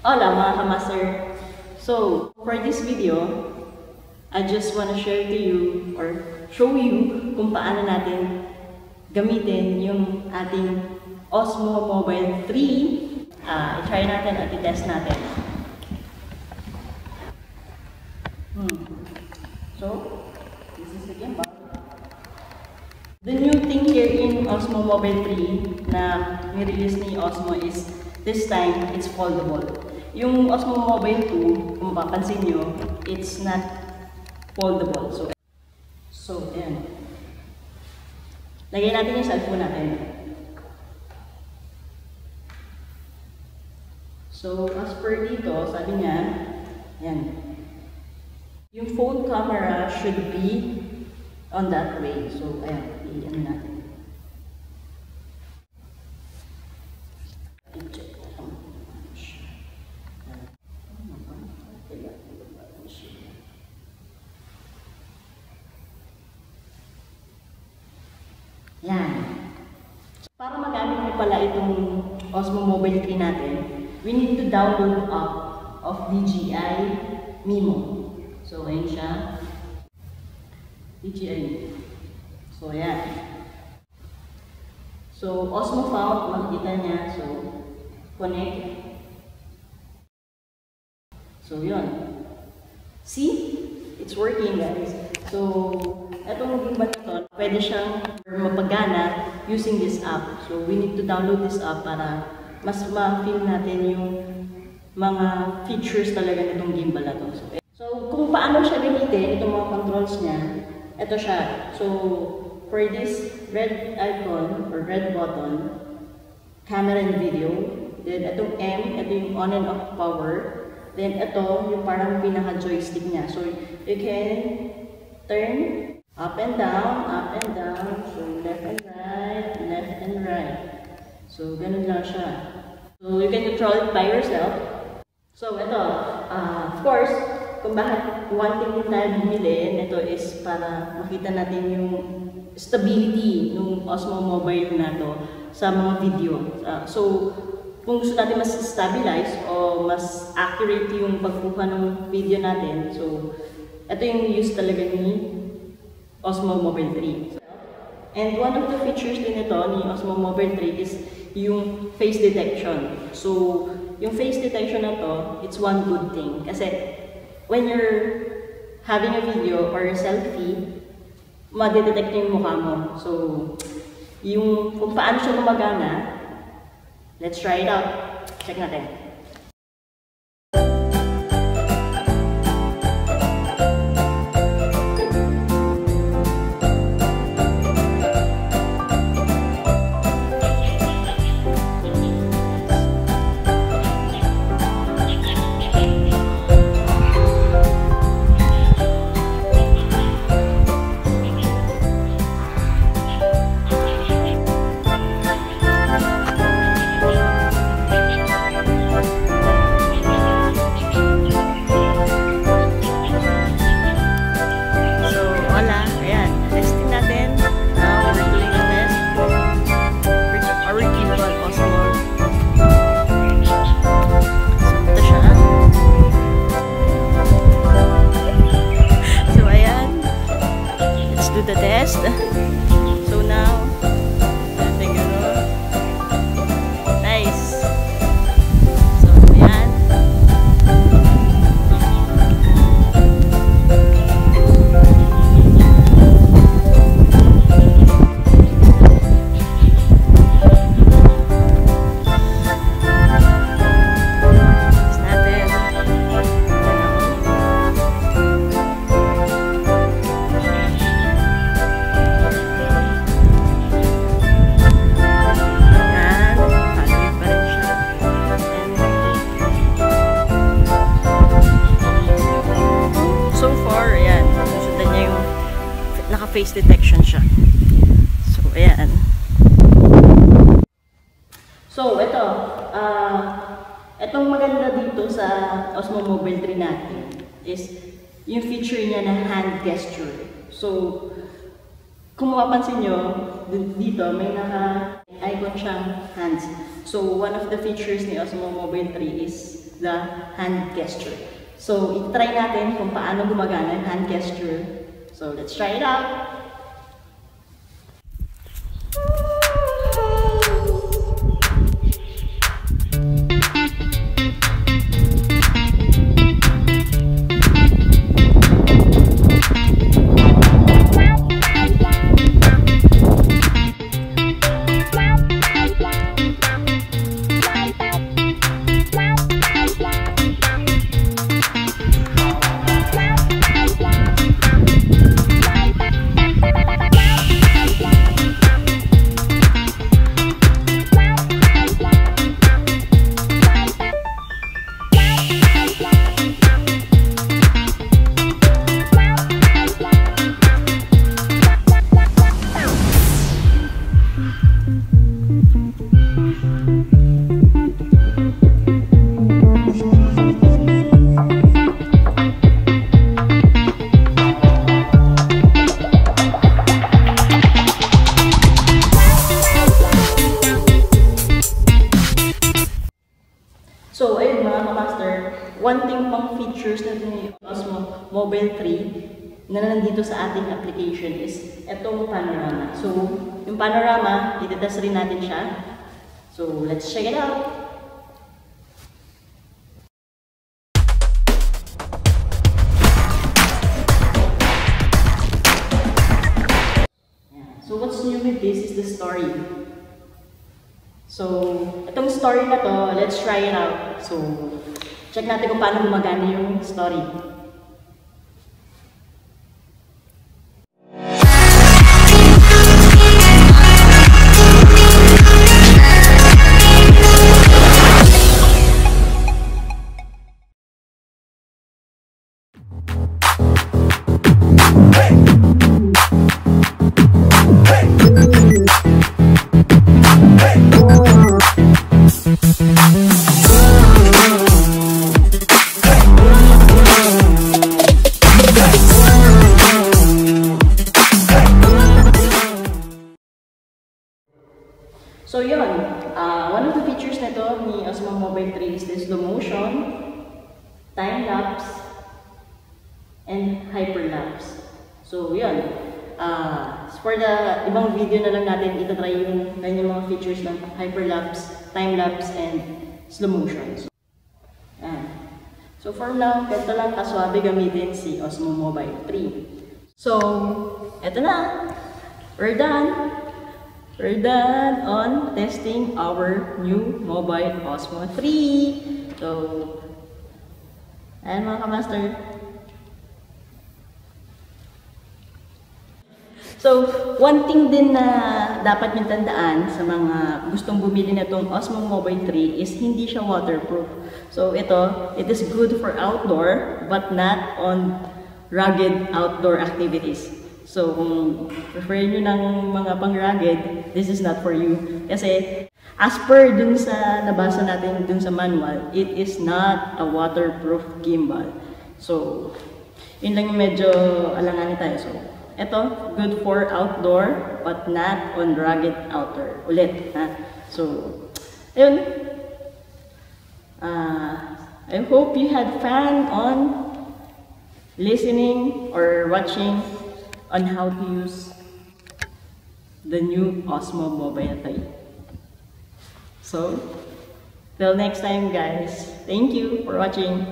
Hola mga kamaster! So, for this video, I just want to share to you or show you kung paano natin gamitin yung ating Osmo Mobile 3. I-try natin at i-test natin. So, this is the gimbal. The new thing here in Osmo Mobile 3 na nirelease ni Osmo is this time it's foldable. Yung Osmo Mobile 2, kung mapapansin nyo, it's not foldable. So ayan. Lagay natin yung cellphone natin. So, as per dito, sabi niya, yan. Yung phone camera should be on that way. So, ayan. I-ano natin. I-check. Yan. Para magamit mo pala itong Osmo Mobile 3 natin, we need to download the app of DJI Mimo. So, ayun siya. DJI Mimo. So, yan. So, Osmo found, makikita niya. So, connect. So, yun. See? It's working, guys. So, etong gimbal na to, pwede siyang mapagana using this app. So, we need to download this app para mas ma-feel natin yung mga features talaga nitong gimbal na to. So, kung paano siya gamitin, itong mga controls niya, ito siya. So, for this red icon or red button, camera and video. Then, itong M, ito yung on and off power. Then, ito yung parang pinaka-joystick niya. So, you can turn up and down, so left and right. So, ganun lang siya. So, you can control it by yourself. So, ito, of course, kung bakit one thing din tayo bumili, ito is para makita natin yung stability ng Osmo Mobile na to sa mga video. So, kung gusto natin mas stabilize o mas accurate yung pagkuha ng video natin, so, ito yung use talaga ni Osmo Mobile 3. And one of the features din ito ni Osmo Mobile 3 is yung face detection. So, yung face detection na to, it's one good thing. Kasi, when you're having a video or a selfie, ma-detect yung mukha mo. So, yung kung paano siya gumagana, let's try it out. Check natin. The test. So now, nice. So ayan. Face detection siya. So, ayan. So, ito. Itong maganda dito sa Osmo Mobile 3 natin is yung feature niya na hand gesture. So, kung mapapansin nyo, dito may naka-icon siyang hands. So, one of the features ni Osmo Mobile 3 is the hand gesture. So, i-try natin kung paano gumagana yung hand gesture. So, let's try it out! So, ayun mga kamaster, one thing pang features na ni Osmo Mobile 3 na nandito sa ating application is itong panorama. So, yung panorama, itetest rin natin siya. So, let's check it out! So, what's new with this is the story. So, itong story na to, let's try it out. So, check natin kung paano gumagana yung story. So yun, one of the features nito ni Osmo Mobile 3 is the slow motion, time-lapse, and hyperlapse. So yun, for the ibang video na lang natin itatry yung kanyang mga features ng hyperlapse, time-lapse, and slow motion. So for now, ito lang kaswabe gamitin si Osmo Mobile 3. So, eto na, we're done! We're done on testing our new mobile Osmo 3. So, ayan mga kamaster. So, one thing din na dapat yung tandaan sa mga gustong bumili na itong Osmo Mobile 3 is hindi siya waterproof. So, it is good for outdoor but not on rugged outdoor activities. So, kung prefer nyo ng mga pang-rugged, this is not for you. Kasi, as per dun sa nabasa natin dun sa manual, it is not a waterproof gimbal. So, yun lang yung medyo alanganin tayo. So, eto, good for outdoor, but not on rugged outdoor. Ulit, ha? So, ayun. I hope you had fun on listening or watching on how to use the new Osmo Mobile 3. So, till next time guys, thank you for watching.